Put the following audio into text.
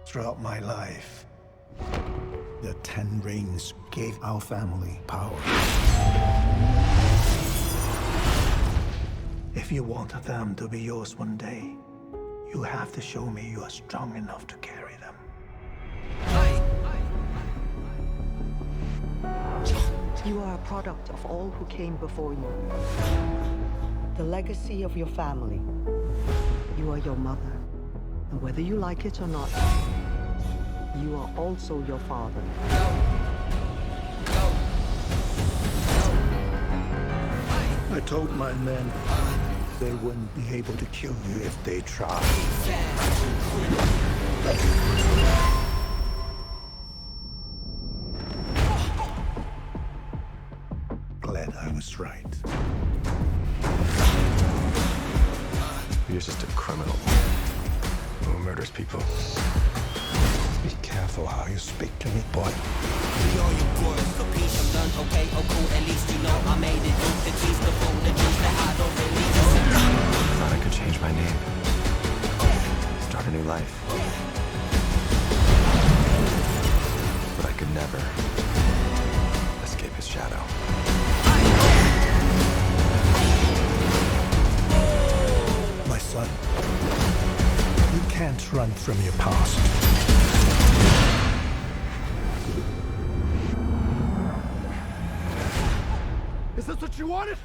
Throughout my life, the Ten Rings gave our family power. If you want them to be yours one day, you have to show me you are strong enough to carry them. You are a product of all who came before you. The legacy of your family. You are your mother. And whether you like it or not, you are also your father. I told my men they wouldn't be able to kill you if they tried. Glad I was right. You're just a criminal who murders people. Be careful how you speak to me, boy. All your boys for peace, I'm done, okay, oh cool, at least you know I made it. The tease, the phone, the juice that I don't really Thought I could change my name. Start a new life. But I could never escape his shadow. My son, you can't run from your past. Is this what you wanted?